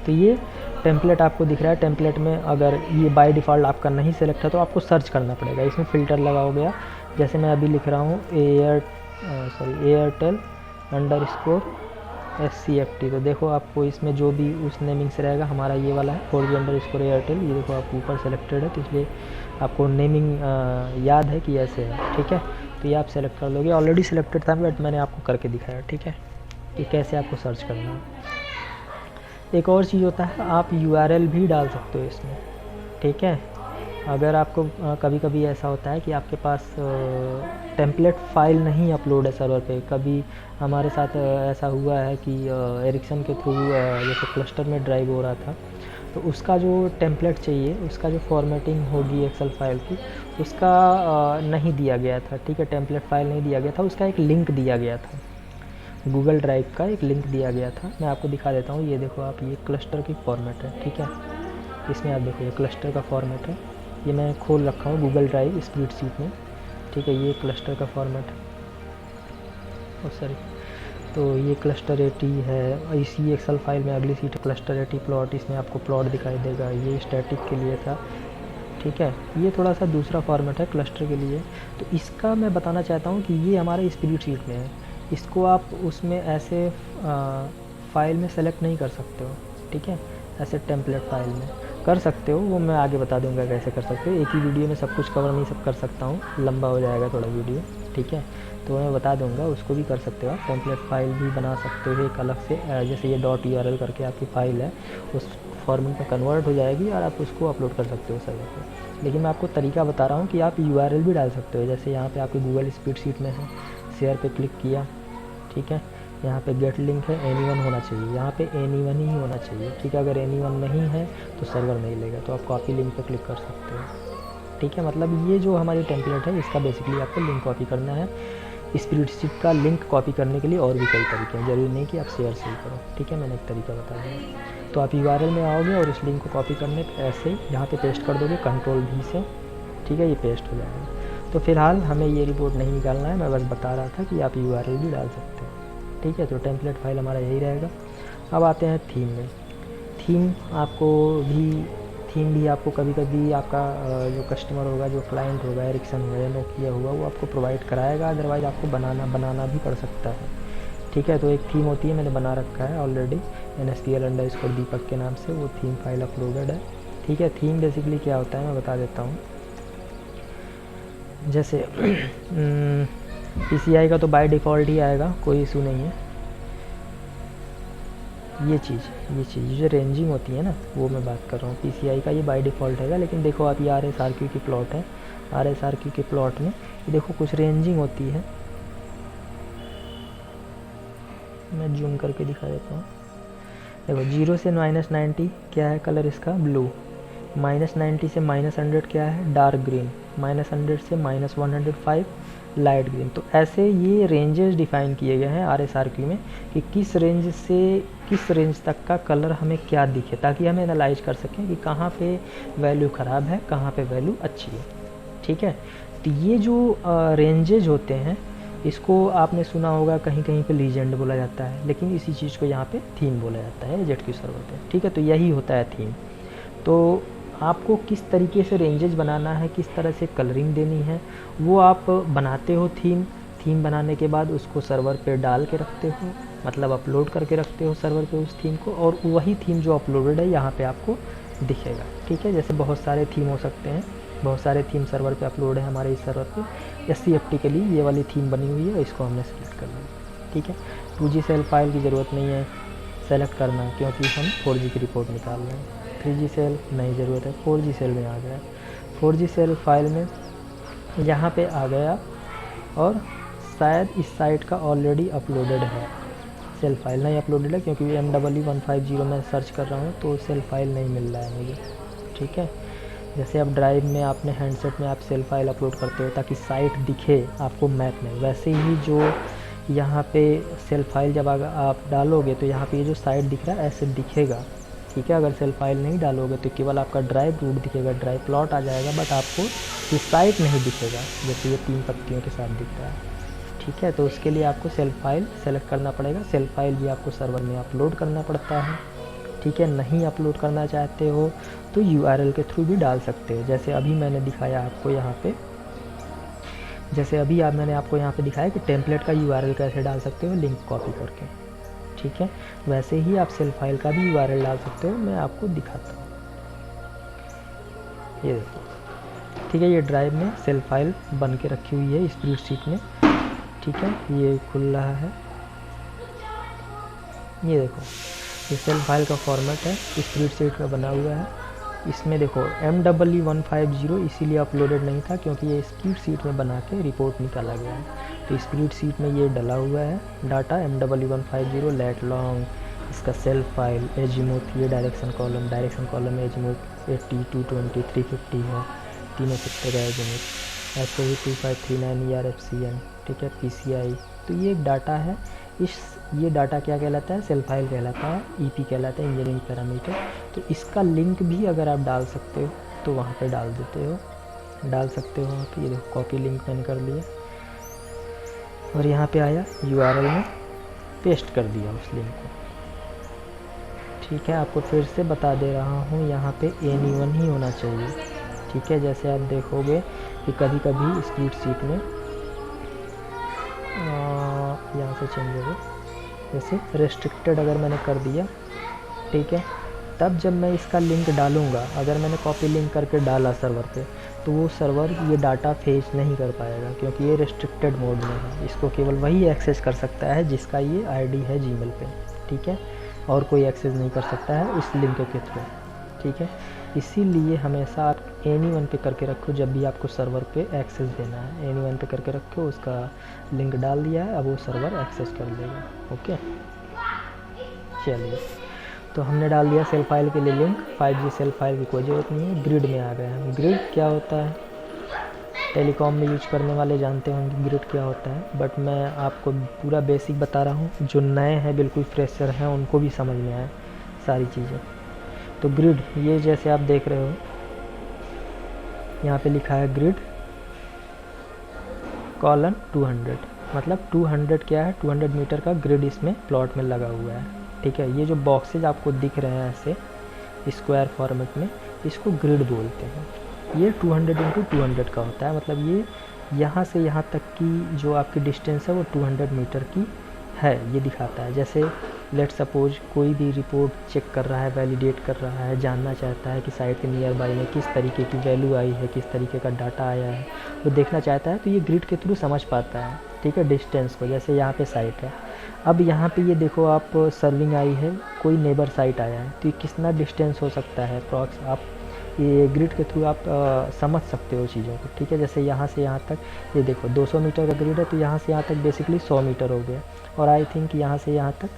तो ये टेम्पलेट आपको दिख रहा है। टेम्पलेट में अगर ये बाय डिफ़ॉल्ट आपका नहीं सेलेक्ट है तो आपको सर्च करना पड़ेगा। इसमें फ़िल्टर लगाओगे आप, जैसे मैं अभी लिख रहा हूँ Airtel_SCFT, तो देखो आपको इसमें जो भी उस नेमिंग से रहेगा, हमारा ये वाला है 4G_Airtel, ये देखो आप ऊपर सेलेक्टेड है तो इसलिए आपको नेमिंग याद है कि ऐसे है, ठीक है। तो ये आप सेलेक्ट कर लोगे, ऑलरेडी सिलेक्टेड था बट मैंने आपको करके दिखाया, ठीक है, कि कैसे आपको सर्च करना है। एक और चीज़ होता है, आप URL भी डाल सकते हो इसमें, ठीक है। अगर आपको कभी कभी ऐसा होता है कि आपके पास टेम्पलेट फ़ाइल नहीं अपलोड है सर्वर पे, कभी हमारे साथ ऐसा हुआ है कि एरिक्सन के थ्रू जैसे क्लस्टर में ड्राइव हो रहा था तो उसका जो टेम्पलेट चाहिए, उसका जो फॉर्मेटिंग होगी एक्सेल फाइल की, उसका नहीं दिया गया था, ठीक है। टेम्पलेट फ़ाइल नहीं दिया गया था, उसका एक लिंक दिया गया था, गूगल ड्राइव का एक लिंक दिया गया था। मैं आपको दिखा देता हूँ, ये देखो आप, ये क्लस्टर की फॉर्मेट है, ठीक है। इसमें आप देखो ये क्लस्टर का फॉर्मेट है, ये मैं खोल रखा हूँ गूगल ड्राइव स्प्रेडशीट में, ठीक है। ये क्लस्टर का फॉर्मेट है, सॉरी, तो ये क्लस्टर AT है। इसी एक्सेल फाइल में अगली सीट क्लस्टर AT प्लॉट, इसमें आपको प्लॉट दिखाई देगा, ये स्टैटिक के लिए था, ठीक है। ये थोड़ा सा दूसरा फॉर्मेट है क्लस्टर के लिए। तो इसका मैं बताना चाहता हूँ कि ये हमारे स्प्रेडशीट में है, इसको आप उसमें ऐसे फाइल में सेलेक्ट नहीं कर सकते हो, ठीक है। ऐसे टेम्पलेट फाइल में कर सकते हो, वो मैं आगे बता दूंगा कैसे कर सकते हो। एक ही वीडियो में सब कुछ कवर नहीं सब कर सकता हूँ, लंबा हो जाएगा थोड़ा वीडियो, ठीक है। तो मैं बता दूंगा, उसको भी कर सकते हो आप। टेम्पलेट फाइल भी बना सकते हो एक अलग से, जैसे ये .url करके आपकी फ़ाइल है, उस फॉर्मेट में कन्वर्ट हो जाएगी और आप उसको अपलोड कर सकते हो सर्वर पे। लेकिन मैं आपको तरीका बता रहा हूँ कि आप URL भी डाल सकते हो, जैसे यहाँ पे आपकी गूगल स्प्रेडशीट में है, शेयर पे क्लिक किया, ठीक है। यहाँ पे गेट लिंक है, anyone होना चाहिए, यहाँ पे anyone ही होना चाहिए, ठीक है। अगर anyone नहीं है तो सर्वर नहीं लेगा, तो आप कॉपी लिंक पे क्लिक कर सकते हो, ठीक है। मतलब ये जो हमारी टेम्पलेट है इसका बेसिकली आपको लिंक कॉपी करना है। स्प्रेडशीट का लिंक कॉपी करने के लिए और भी कई तरीके हैं, ज़रूरी नहीं कि आप शेयर से ही करो, ठीक है। मैंने एक तरीका बता दिया। तो आप URL में आओगे और इस लिंक को कॉपी करने पर ऐसे यहाँ पे पेस्ट कर दोगे Ctrl+V से, ठीक है, ये पेस्ट हो जाएगा। तो फिलहाल हमें ये रिपोर्ट नहीं निकालना है, मैं बस बता रहा था कि आप URL भी डाल सकते हो, ठीक है। तो टेम्पलेट फाइल हमारा यही रहेगा। अब आते हैं थीम में। थीम भी आपको कभी कभी आपका जो कस्टमर होगा, जो क्लाइंट होगा, एरिक्सन होगा या नोकिया होगा, वो आपको प्रोवाइड कराएगा, अदरवाइज़ आपको बनाना भी पड़ सकता है, ठीक है। तो एक थीम होती है, मैंने बना रखा है ऑलरेडी NSPL_ दीपक के नाम से, वो थीम फाइल अपलोडेड है। ठीक है। थीम बेसिकली क्या होता है मैं बता देता हूँ। जैसे PCI का तो बाय डिफ़ॉल्ट ही आएगा, कोई इशू नहीं है। ये चीज़ जो रेंजिंग होती है ना, वो मैं बात कर रहा हूँ। PCI का ये बाय डिफ़ॉल्ट है, लेकिन देखो आप ये RSRQ की प्लॉट है, RSRQ के प्लॉट में ये देखो कुछ रेंजिंग होती है। मैं जूम करके दिखा देता हूँ। देखो 0 से -90 क्या है कलर इसका, ब्लू। -90 से -100 क्या है, डार्क ग्रीन। -100 से -105 लाइट ग्रीन। तो ऐसे ये रेंजेस डिफ़ाइन किए गए हैं RSRQ में कि किस रेंज से किस रेंज तक का कलर हमें क्या दिखे, ताकि हम एनालाइज कर सकें कि कहाँ पे वैल्यू ख़राब है, कहाँ पे वैल्यू अच्छी है। ठीक है। तो ये जो रेंजेज होते हैं, इसको आपने सुना होगा कहीं कहीं पे लीजेंड बोला जाता है, लेकिन इसी चीज़ को यहाँ पे थीम बोला जाता है ZQ सर्वर पे। ठीक है। तो यही होता है थीम। तो आपको किस तरीके से रेंजेज बनाना है, किस तरह से कलरिंग देनी है, वो आप बनाते हो थीम बनाने के बाद उसको सर्वर पे डाल के रखते हो, मतलब अपलोड करके रखते हो सर्वर पे उस थीम को, और वही थीम जो अपलोडेड है यहाँ पे आपको दिखेगा। ठीक है। जैसे बहुत सारे थीम हो सकते हैं, बहुत सारे थीम सर्वर पे अपलोड है हमारे इस सर्वर पे। SCFT के लिए ये वाली थीम बनी हुई है, इसको हमने सेलेक्ट कर लिया। ठीक है। 2G सेल फाइल की ज़रूरत नहीं है सेलेक्ट करना, क्योंकि हम 4G की रिपोर्ट निकाल रहे हैं। 3G सेल नहीं ज़रूरत है, 4G सेल में आ गया। 4G सेल फाइल में यहाँ पे आ गया, और शायद इस साइट का ऑलरेडी अपलोडेड है। सेल फाइल नहीं अपलोडेड है, क्योंकि MW150 में सर्च कर रहा हूँ तो सेल फाइल नहीं मिल रहा है मुझे। ठीक है। जैसे आप ड्राइव में आपने हैंडसेट में आप सेल फाइल अपलोड करते हो ताकि साइट दिखे आपको मैप में, वैसे ही जो यहाँ पे सेल फाइल जब आप डालोगे तो यहाँ पे ये जो साइट दिख रहा है ऐसे दिखेगा। ठीक है। अगर सेल फाइल नहीं डालोगे तो केवल आपका ड्राइव रूट दिखेगा, ड्राइव प्लॉट आ जाएगा, बट आपको ये साइट नहीं दिखेगा, जैसे ये 3 पत्तियों के साथ दिख रहा है। ठीक है। तो उसके लिए आपको सेल फाइल सेलेक्ट करना पड़ेगा। सेल फाइल भी आपको सर्वर में अपलोड करना पड़ता है। ठीक है। नहीं अपलोड करना चाहते हो तो URL के थ्रू भी डाल सकते हो, जैसे अभी मैंने दिखाया आपको यहाँ पे, मैंने आपको यहाँ पे दिखाया कि टेम्पलेट का URL कैसे डाल सकते हो लिंक कॉपी करके। ठीक है। वैसे ही आप सेल फाइल का भी URL डाल सकते हो, मैं आपको दिखाता हूँ। ये देखो। ठीक है। ये ड्राइव में सेल फाइल बन के रखी हुई है स्प्रेडशीट में। ठीक है। ये खुल रहा है, ये देखो, ये सेल फाइल का फॉर्मेट है, स्प्रेडशीट में बना हुआ है। इसमें देखो MW150 इसीलिए अपलोडेड नहीं था क्योंकि ये स्प्रेडशीट में बना के रिपोर्ट निकाला गया है। तो स्प्रेडशीट में ये डला हुआ है डाटा MW150 लेट लॉन्ग, इसका सेल फाइल, एजीमुथ, ये डायरेक्शन कॉलम एजीमुथ 80, 220, 350 है, तीनों सेक्टर का एजीमुथ। ऐसे ही 2539 ERFCN। ठीक है। PCI। तो ये एक डाटा है। ये डाटा क्या कहलाता है, सेल फाइल कहलाता है, EP कहलाता है, इंजीनियरिंग पैरामीटर। तो इसका लिंक भी अगर आप डाल सकते हो तो वहाँ पे डाल सकते हो वहाँ पे। ये देखो कॉपी लिंक मैंने कर लिया, और यहाँ पे आया URL में पेस्ट कर दिया उस लिंक को। ठीक है। आपको फिर से बता दे रहा हूँ, यहाँ पे anyone ही होना चाहिए। ठीक है। जैसे आप देखोगे कि कभी कभी स्प्रेडशीट में यहाँ से चेंज होगा, जैसे रेस्ट्रिक्टेड अगर मैंने कर दिया, ठीक है, तब जब मैं इसका लिंक डालूँगा, अगर मैंने कॉपी लिंक करके डाला सर्वर पे, तो वो सर्वर ये डाटा फेच नहीं कर पाएगा, क्योंकि ये रेस्ट्रिक्टेड मोड में है। इसको केवल वही एक्सेस कर सकता है जिसका ये ID है जीमेल पे। ठीक है। और कोई एक्सेस नहीं कर सकता है इस लिंक के थ्रू। ठीक है। इसीलिए हमेशा आप anyone पे करके रखो, जब भी आपको सर्वर पे एक्सेस देना है anyone पे करके रखो। उसका लिंक डाल दिया है, अब वो सर्वर एक्सेस कर लेगा। ओके। चलिए, तो हमने डाल दिया सेल फाइल के लिए लिंक। 5G सेल फाइल की कोई ज़रूरत नहीं है। ग्रिड में आ गए हैं। ग्रिड क्या होता है, टेलीकॉम में यूज करने वाले जानते होंगे ग्रिड क्या होता है, बट मैं आपको पूरा बेसिक बता रहा हूँ, जो नए हैं बिल्कुल फ्रेशर हैं उनको भी समझ में आए सारी चीज़ें। तो ग्रिड, ये जैसे आप देख रहे हो यहाँ पे लिखा है ग्रिड कॉलन 200, मतलब 200 क्या है, 200 मीटर का ग्रिड इसमें प्लॉट में लगा हुआ है। ठीक है। ये जो बॉक्सेज आपको दिख रहे हैं ऐसे स्क्वायर फॉर्मेट में, इसको ग्रिड बोलते हैं। ये 200 × 200 का होता है, मतलब ये यहाँ से यहाँ तक की जो आपकी डिस्टेंस है वो 200 मीटर की है ये दिखाता है। जैसे लेट सपोज कोई भी रिपोर्ट चेक कर रहा है, वैलिडेट कर रहा है, जानना चाहता है कि साइट के नियर बाई में किस तरीके की वैल्यू आई है, किस तरीके का डाटा आया है, वो देखना चाहता है, तो ये ग्रिड के थ्रू समझ पाता है, ठीक है, डिस्टेंस को। जैसे यहाँ पे साइट है, अब यहाँ पे ये देखो आप सर्विंग आई है, कोई नेबर साइट आया है, तो ये कितना डिस्टेंस हो सकता है अप्रॉक्स, आप ये ग्रिड के थ्रू आप समझ सकते हो चीज़ों को, ठीक है। जैसे यहाँ से यहाँ तक ये देखो 200 मीटर का ग्रिड है, तो यहाँ से यहाँ तक बेसिकली 100 मीटर हो गया, और आई थिंक यहाँ से यहाँ तक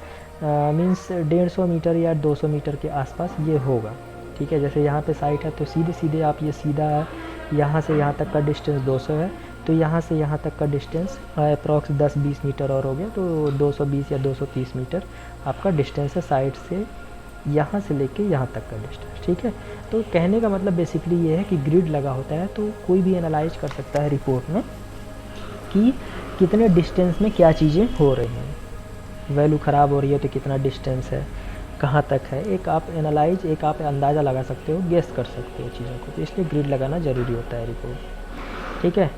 मीन्स 150 मीटर या 200 मीटर के आसपास ये होगा, ठीक है। जैसे यहाँ पे साइट है, तो सीधे सीधे आप ये सीधा यहाँ से यहाँ तक का डिस्टेंस 200 है, तो यहाँ से यहाँ तक का डिस्टेंस अप्रॉक्स 10-20 मीटर और हो गया, तो 220 या 230 मीटर आपका डिस्टेंस है साइट से यहाँ से लेके यहाँ तक का डिस्टेंस, ठीक है। तो कहने का मतलब बेसिकली ये है कि ग्रिड लगा होता है तो कोई भी एनालाइज कर सकता है रिपोर्ट में कि कितने डिस्टेंस में क्या चीज़ें हो रही हैं, वैल्यू ख़राब हो रही है तो कितना डिस्टेंस है, कहाँ तक है, एक आप एनालाइज, एक आप अंदाज़ा लगा सकते हो, गेस कर सकते हो चीज़ों को, तो इसलिए ग्रिड लगाना ज़रूरी होता है रिपोर्ट, ठीक है।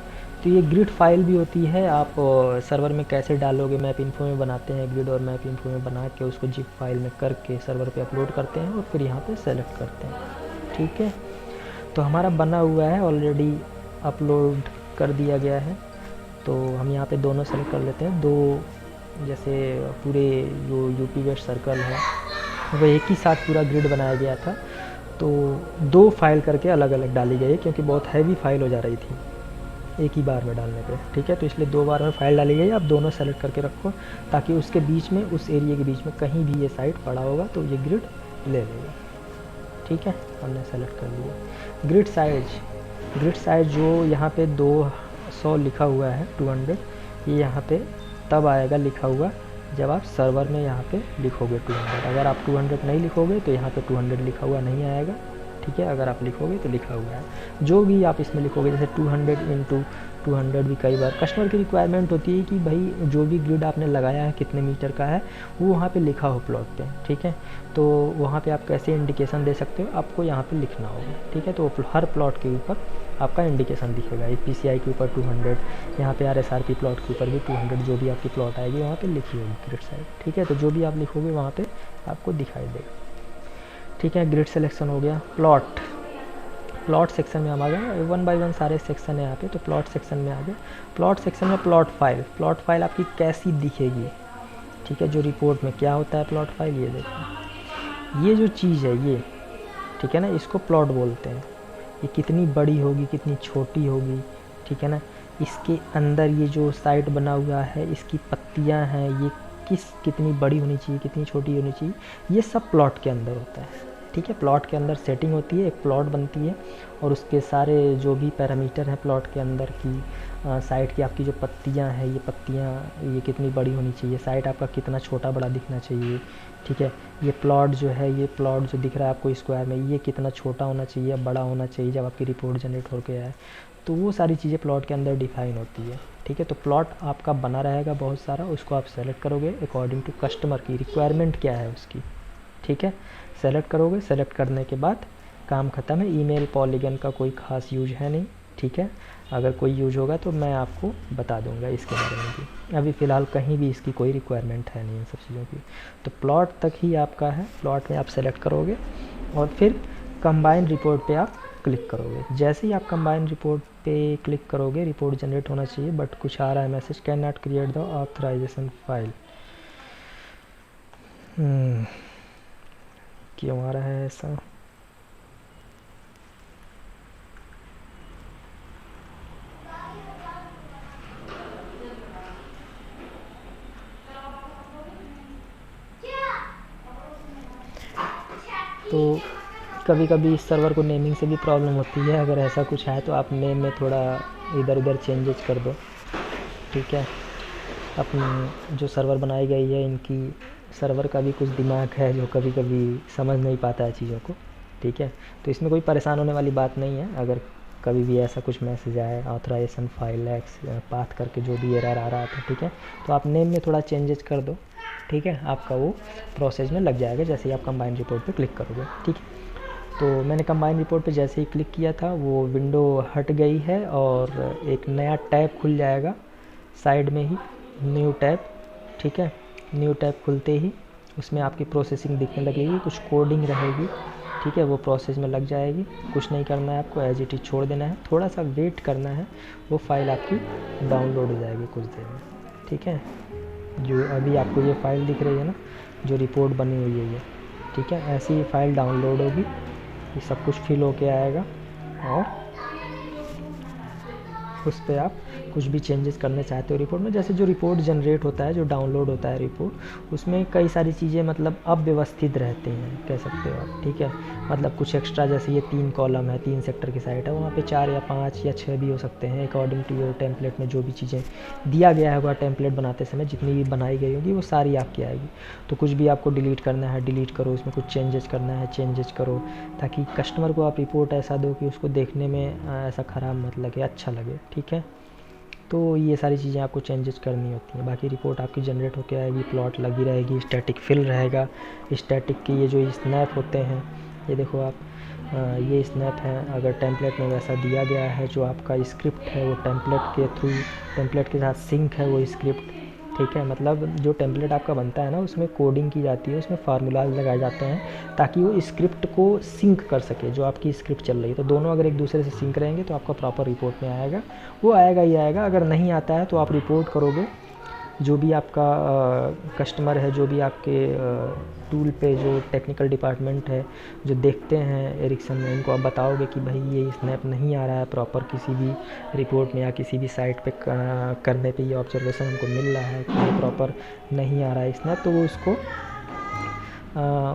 तो ये ग्रिड फाइल भी होती है, आप सर्वर में कैसे डालोगे, मैप इन्फो में बनाते हैं ग्रिड, और मैप इन्फो में बना के उसको जिप फाइल में करके सर्वर पे अपलोड करते हैं और फिर यहाँ पे सेलेक्ट करते हैं, ठीक है। तो हमारा बना हुआ है, ऑलरेडी अपलोड कर दिया गया है, तो हम यहाँ पे दोनों सेलेक्ट कर लेते हैं। दो जैसे पूरे जो यूपी वेस्ट सर्कल है वो एक ही साथ पूरा ग्रिड बनाया गया था, तो 2 फाइल करके अलग अलग डाली गई है, क्योंकि बहुत हैवी फाइल हो जा रही थी एक ही बार में डालने पे, ठीक है। तो इसलिए 2 बार में फाइल डाली गई है। आप दोनों सेलेक्ट करके रखो ताकि उसके बीच में, उस एरिया के बीच में कहीं भी ये साइट पड़ा होगा तो ये ग्रिड ले लेगा, ठीक है। हमने सेलेक्ट कर लिया। ग्रिड साइज जो यहाँ पे 200 लिखा हुआ है, 200, ये यहाँ पे तब आएगा लिखा हुआ जब आप सर्वर में यहाँ पे लिखोगे 200। अगर आप 200 नहीं लिखोगे तो यहाँ पे 200 लिखा हुआ नहीं आएगा, ठीक है। अगर आप लिखोगे तो लिखा हुआ है जो भी आप इसमें लिखोगे, जैसे 200 × 200 भी कई बार कस्टमर की रिक्वायरमेंट होती है कि भाई जो भी ग्रिड आपने लगाया है कितने मीटर का है वो वहाँ पे लिखा हो प्लॉट पे, ठीक है। तो वहाँ पे आप कैसे इंडिकेशन दे सकते हो, आपको यहाँ पे लिखना होगा, ठीक है। तो हर प्लॉट के ऊपर आपका इंडिकेशन दिखेगा, एक PCI के ऊपर 200, यहाँ पे RSRP प्लॉट के ऊपर भी 200, जो भी आपकी प्लॉट आएगी वहाँ पे लिखी होगी ग्रिड साइड, ठीक है। तो जो भी आप लिखोगे वहाँ पे आपको दिखाई देगा, ठीक है। ग्रिड सिलेक्शन हो गया। प्लॉट सेक्शन में हम आ गए, 1 बाय 1 सारे सेक्शन है यहाँ पे, तो प्लॉट सेक्शन में आ गए। प्लॉट सेक्शन में प्लॉट फाइल आपकी कैसी दिखेगी, ठीक है। जो रिपोर्ट में क्या होता है प्लॉट फाइल, ये देखो, ये जो चीज़ है ये, ठीक है ना, इसको प्लॉट बोलते हैं। ये कितनी बड़ी होगी, कितनी छोटी होगी, ठीक है ना, इसके अंदर ये जो साइट बना हुआ है, इसकी पत्तियाँ हैं, ये कितनी बड़ी होनी चाहिए, कितनी छोटी होनी चाहिए, ये सब प्लॉट के अंदर होता है, ठीक है। प्लॉट के अंदर सेटिंग होती है, एक प्लॉट बनती है और उसके सारे जो भी पैरामीटर हैं प्लॉट के अंदर की, साइट की आपकी जो पत्तियां हैं, ये पत्तियां ये कितनी बड़ी होनी चाहिए, साइट आपका कितना छोटा बड़ा दिखना चाहिए, ठीक है। ये प्लॉट जो है, ये प्लॉट जो दिख रहा है आपको स्क्वायर में, ये कितना छोटा होना चाहिए, बड़ा होना चाहिए जब आपकी रिपोर्ट जनरेट होकर आए, तो वो सारी चीज़ें प्लॉट के अंदर डिफाइन होती है, ठीक है। तो प्लॉट आपका बना रहेगा बहुत सारा, उसको आप सेलेक्ट करोगे अकॉर्डिंग टू कस्टमर की रिक्वायरमेंट क्या है उसकी, ठीक है। सेलेक्ट करोगे, सेलेक्ट करने के बाद काम ख़त्म है। ईमेल पॉलीगन का कोई ख़ास यूज है नहीं, ठीक है। अगर कोई यूज होगा तो मैं आपको बता दूंगा इसके बारे में भी, अभी फ़िलहाल कहीं भी इसकी कोई रिक्वायरमेंट है नहीं इन सब चीज़ों की। तो प्लॉट तक ही आपका है, प्लॉट में आप सेलेक्ट करोगे और फिर कंबाइन रिपोर्ट पे आप क्लिक करोगे। जैसे ही आप कंबाइन रिपोर्ट पे क्लिक करोगे, रिपोर्ट जनरेट होना चाहिए, बट कुछ आ रहा है message, can not create the authorization file. क्यों आ रहा है ऐसा? तो कभी कभी इस सर्वर को नेमिंग से भी प्रॉब्लम होती है, अगर ऐसा कुछ है तो आप नेम में थोड़ा इधर उधर चेंजेस कर दो, ठीक है। अपनी जो सर्वर बनाई गई है, इनकी सर्वर का भी कुछ दिमाग है जो कभी कभी समझ नहीं पाता है चीज़ों को, ठीक है। तो इसमें कोई परेशान होने वाली बात नहीं है। अगर कभी भी ऐसा कुछ मैसेज आए ऑथराइजेशन फाइल एक्स पाथ करके जो भी एरर आ रहा था, ठीक है, तो आप नेम में थोड़ा चेंजेस कर दो, ठीक है, आपका वो प्रोसेस में लग जाएगा जैसे ही आप कंबाइन रिपोर्ट पे क्लिक करोगे, ठीक है। तो मैंने कंबाइन रिपोर्ट पे जैसे ही क्लिक किया था वो विंडो हट गई है और एक नया टैब खुल जाएगा साइड में ही, न्यू टैब, ठीक है। न्यू टैब खुलते ही उसमें आपकी प्रोसेसिंग दिखने लगेगी, कुछ कोडिंग रहेगी, ठीक है, वो प्रोसेस में लग जाएगी। कुछ नहीं करना है आपको, एज इट इज़ छोड़ देना है, थोड़ा सा वेट करना है, वो फाइल आपकी डाउनलोड हो जाएगी कुछ देर में, ठीक है। जो अभी आपको ये फ़ाइल दिख रही है ना, जो रिपोर्ट बनी हुई है ये, ठीक है, ऐसी ही फ़ाइल डाउनलोड होगी, ये सब कुछ फिल होके आएगा और उस पर आप कुछ भी चेंजेस करने चाहते हो रिपोर्ट में। जैसे जो रिपोर्ट जनरेट होता है, जो डाउनलोड होता है रिपोर्ट, उसमें कई सारी चीज़ें मतलब अव्यवस्थित रहती हैं, कह सकते हो आप, ठीक है। मतलब कुछ एक्स्ट्रा, जैसे ये 3 कॉलम है, 3 सेक्टर की साइट है, वहाँ पे 4 या 5 या 6 भी हो सकते हैं, अकॉर्डिंग टू योर टेम्पलेट में जो भी चीज़ें दिया गया है, वह टेम्पलेट बनाते समय जितनी भी बनाई गई होगी वो सारी आपकी आएगी। तो कुछ भी आपको डिलीट करना है डिलीट करो, उसमें कुछ चेंजेस करना है चेंजेस करो, ताकि कस्टमर को आप रिपोर्ट ऐसा दो कि उसको देखने में ऐसा ख़राब मत लगे, अच्छा लगे, ठीक है। तो ये सारी चीज़ें आपको चेंजेस करनी होती हैं। बाकी रिपोर्ट आपकी जनरेट होकर आएगी, प्लॉट लगी रहेगी, स्टैटिक फिल रहेगा। स्टैटिक के ये जो स्नैप होते हैं, ये देखो आप, ये स्नैप है, अगर टेम्पलेट में वैसा दिया गया है, जो आपका स्क्रिप्ट है वो टेम्पलेट के थ्रू, टेम्पलेट के साथ सिंक है वो स्क्रिप्ट, ठीक है। मतलब जो टेम्पलेट आपका बनता है ना, उसमें कोडिंग की जाती है, उसमें फार्मूलाज लगाए जाते हैं ताकि वो स्क्रिप्ट को सिंक कर सके, जो आपकी स्क्रिप्ट चल रही है। तो दोनों अगर एक दूसरे से सिंक रहेंगे तो आपका प्रॉपर रिपोर्ट में आएगा, वो आएगा ही आएगा। अगर नहीं आता है तो आप रिपोर्ट करोगे, जो भी आपका कस्टमर है, जो भी आपके टूल पे जो टेक्निकल डिपार्टमेंट है, जो देखते हैं एरिक्सन में, उनको आप बताओगे कि भाई ये स्नैप नहीं आ रहा है प्रॉपर किसी भी रिपोर्ट में या किसी भी साइट पे करने पे ये ऑब्जर्वेशन हमको मिल रहा है कि ये प्रॉपर नहीं आ रहा है स्नैप, तो वो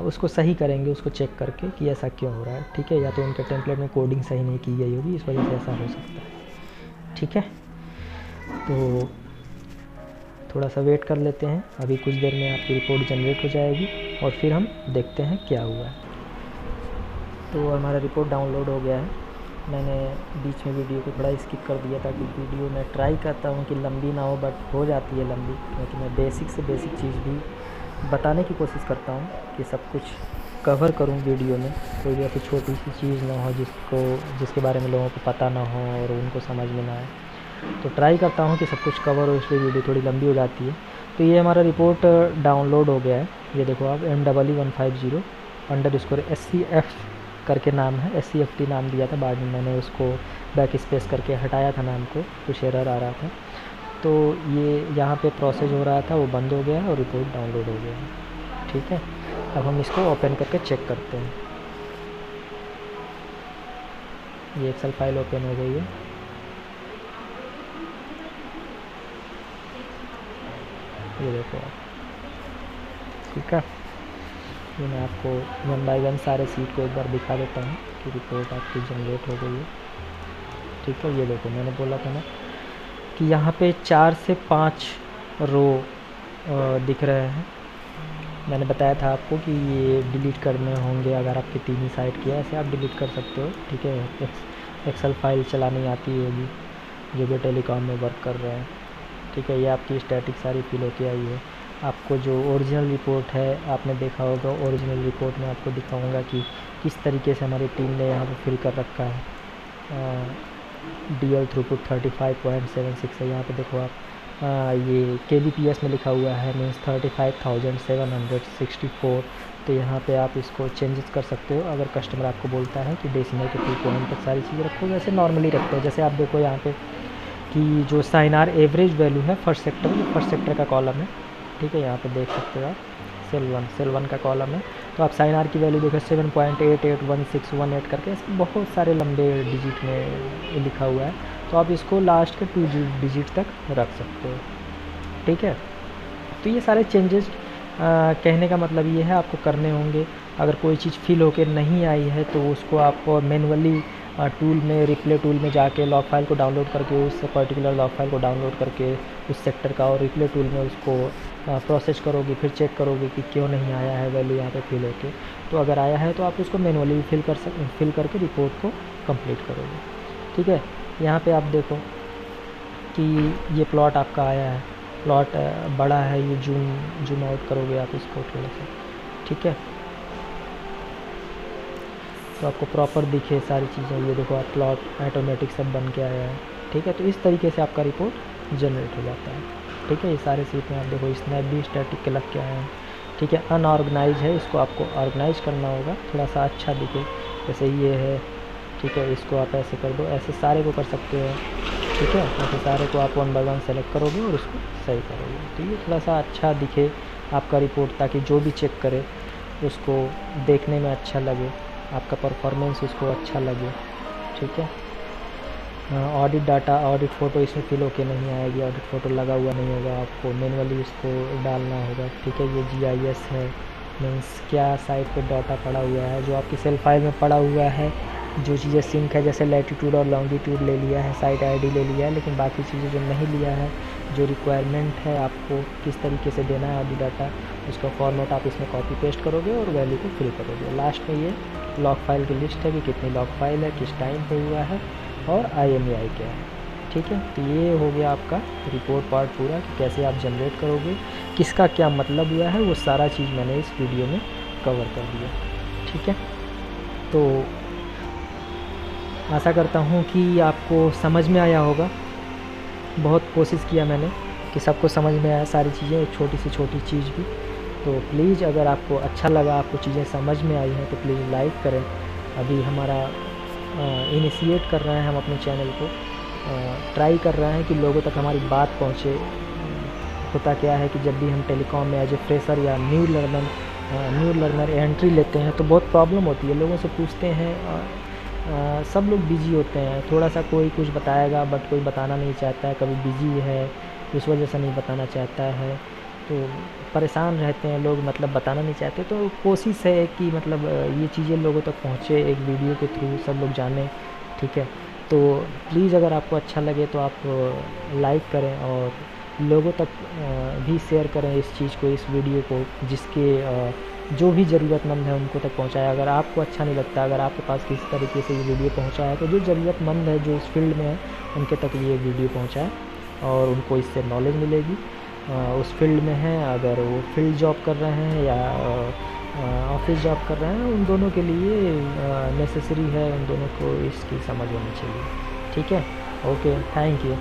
उसको सही करेंगे, उसको चेक करके कि ऐसा क्यों हो रहा है, ठीक है। या तो उनके टेम्पलेट में कोडिंग सही नहीं की गई होगी, इस वजह से ऐसा हो सकता है, ठीक है। तो थोड़ा सा वेट कर लेते हैं, अभी कुछ देर में आपकी रिपोर्ट जनरेट हो जाएगी और फिर हम देखते हैं क्या हुआ है। तो हमारा रिपोर्ट डाउनलोड हो गया है। मैंने बीच में वीडियो को थोड़ा स्किप कर दिया, ताकि वीडियो मैं ट्राई करता हूँ कि लंबी ना हो, बट हो जाती है लंबी, क्योंकि मैं बेसिक से बेसिक चीज़ भी बताने की कोशिश करता हूँ कि सब कुछ कवर करूँ वीडियो में, कोई भी ऐसी छोटी सी चीज़ ना हो जिसके बारे में लोगों को पता ना हो और उनको समझ में ना आए। तो ट्राई करता हूँ कि सब कुछ कवर हो, इसलिए वीडियो थोड़ी लंबी हो जाती है। तो ये हमारा रिपोर्ट डाउनलोड हो गया है, ये देखो आप, MEE150_SCF करके नाम है, SCFT नाम दिया था, बाद में मैंने उसको बैक स्पेस करके हटाया था नाम को, कुछ एरर आ रहा था। तो ये यहाँ पे प्रोसेस हो रहा था, वो बंद हो गया है और रिपोर्ट डाउनलोड हो गया है, ठीक है। अब हम इसको ओपन करके चेक करते हैं। ये एक्सेल फाइल ओपन हो गई है, ये देखो आप, ठीक है। ये मैं आपको 1 बाय 1 सारे सीट को एक बार दिखा देता हूँ कि रिपोर्ट आपकी जनरेट हो गई है, ठीक है। ये देखो, मैंने बोला था ना कि यहाँ पे 4 से 5 रो दिख रहे हैं। मैंने बताया था आपको कि ये डिलीट करने होंगे, अगर आपके 3 ही साइट किया, ऐसे आप डिलीट कर सकते हो, ठीक है। एक्सेल फाइल चलानी आती होगी जो कि टेलीकॉम में वर्क कर रहे हैं, ठीक है। ये आपकी स्टैटिक सारी फिल होके आई है। आपको जो ओरिजिनल रिपोर्ट है, आपने देखा होगा, ओरिजिनल रिपोर्ट में आपको दिखाऊंगा कि किस तरीके से हमारी टीम ने यहाँ पे फिल कर रखा है। DL थ्रूपुट 35.76 है, यहाँ पे देखो आप, ये KBPS में लिखा हुआ है, मीन्स 35,764। तो यहाँ पे आप इसको चेंजेस कर सकते हो, अगर कस्टमर आपको बोलता है कि डेसिमल के 2 पॉइंट तक सारी चीज़ें रखो, वैसे नॉर्मली रखते हो। जैसे आप देखो यहाँ पे कि जो साइनार एवरेज वैल्यू है फर्स्ट सेक्टर का कॉलम है, ठीक है। यहाँ पे देख सकते हो आप, सेल वन का कॉलम है। तो आप साइनार की वैल्यू देखो 7.881618 करके, इसमें बहुत सारे लंबे डिजिट में लिखा हुआ है, तो आप इसको लास्ट के 2 डिजिट तक रख सकते हो, ठीक है। तो ये सारे चेंजेस कहने का मतलब ये है, आपको करने होंगे। अगर कोई चीज़ फिल होकर नहीं आई है तो उसको आप मैनुअली टूल में, रिप्ले टूल में जाके लॉग फाइल को डाउनलोड करके, उस पर्टिकुलर लॉग फाइल को डाउनलोड करके उस सेक्टर का, और रिप्ले टूल में उसको प्रोसेस करोगे, फिर चेक करोगे कि क्यों नहीं आया है वैल्यू यहाँ पे फिल होके। तो अगर आया है तो आप उसको मैनुअली भी फिल करके रिपोर्ट को कंप्लीट करोगे, ठीक है। यहाँ पे आप देखो कि ये प्लॉट आपका आया है, प्लॉट बड़ा है, ये जूम आउट करोगे आप इसको थोड़ा सा, ठीक है, तो आपको प्रॉपर दिखे सारी चीज़ें। ये देखो आप, प्लॉट ऑटोमेटिक सब बन के आया है, ठीक है। तो इस तरीके से आपका रिपोर्ट जनरेट हो जाता है। ठीक है। ये सारे सीट में आप देखो स्नैप भी स्टैटिक के लग के आए हैं, ठीक है। अनऑर्गेनाइज है, इसको आपको ऑर्गेनाइज करना होगा थोड़ा सा अच्छा दिखे, जैसे ये है, ठीक है। इसको आप ऐसे कर दो, ऐसे सारे को कर सकते हो, ठीक है। ऐसे सारे को आप 1 बाय 1 सेलेक्ट करोगे और उसको सही करोगे, तो ये थोड़ा सा अच्छा दिखे आपका रिपोर्ट, ताकि जो भी चेक करे उसको देखने में अच्छा लगे, आपका परफॉर्मेंस उसको अच्छा लगे, ठीक है। ऑडिट डाटा, ऑडिट फ़ोटो इसमें फिल होके नहीं आएगी, ऑडिट फ़ोटो लगा हुआ नहीं होगा, आपको मैनुअली इसको डालना होगा, ठीक है। ये GIS है, मीन्स क्या साइट पे डाटा पड़ा हुआ है, जो आपकी सेल फाइल में पड़ा हुआ है, जो चीज़ें सिंक है, जैसे लैटीट्यूड और लॉन्गिट्यूड ले लिया है, साइट ID ले लिया है, लेकिन बाकी चीज़ें जो नहीं लिया है, जो रिक्वायरमेंट है आपको किस तरीके से देना है ऑडिट डाटा, उसका फॉर्मेट आप इसमें कॉपी पेस्ट करोगे और वैल्यू को फिल करोगे। लास्ट में ये लॉग फाइल की लिस्ट है कि कितनी लॉग फाइल है, किस टाइम पे हुआ है और IMEI क्या है, ठीक है। तो ये हो गया आपका रिपोर्ट पार्ट पूरा कि कैसे आप जनरेट करोगे, किसका क्या मतलब हुआ है, वो सारा चीज़ मैंने इस वीडियो में कवर कर दिया, ठीक है। तो आशा करता हूँ कि आपको समझ में आया होगा। बहुत कोशिश किया मैंने कि सबको समझ में आया सारी चीज़ें, एक छोटी से छोटी चीज़ भी। तो प्लीज़ अगर आपको अच्छा लगा, आपको चीज़ें समझ में आई हैं, तो प्लीज़ लाइक करें। अभी हमारा इनिशिएट कर रहे हैं हम अपने चैनल को, ट्राई कर रहे हैं कि लोगों तक हमारी बात पहुँचे। होता क्या है कि जब भी हम टेलीकॉम में एज ए फ्रेशर या न्यू लर्नर एंट्री लेते हैं तो बहुत प्रॉब्लम होती है, लोगों से पूछते हैं, सब लोग बिजी होते हैं, थोड़ा सा कोई कुछ बताएगा बट कोई बताना नहीं चाहता है, कभी बिजी है उस वजह से नहीं बताना चाहता है, तो परेशान रहते हैं लोग, मतलब बताना नहीं चाहते। तो कोशिश है कि मतलब ये चीज़ें लोगों तक पहुँचे एक वीडियो के थ्रू, सब लोग जानें, ठीक है। तो प्लीज़ अगर आपको अच्छा लगे तो आप लाइक करें और लोगों तक भी शेयर करें इस चीज़ को, इस वीडियो को, जिसके जो भी ज़रूरतमंद है उनको तक पहुंचाएं। अगर आपको अच्छा नहीं लगता, अगर आपके पास किसी तरीके से ये वीडियो पहुंचा है, तो जो ज़रूरतमंद है, जो इस फील्ड में है, उनके तक ये वीडियो पहुंचाएं और उनको इससे नॉलेज मिलेगी। उस फील्ड में हैं, अगर वो फील्ड जॉब कर रहे हैं या ऑफिस जॉब कर रहे हैं, उन दोनों के लिए नेसेसरी है, उन दोनों को इसकी समझ होनी चाहिए, ठीक है। Okay, thank you.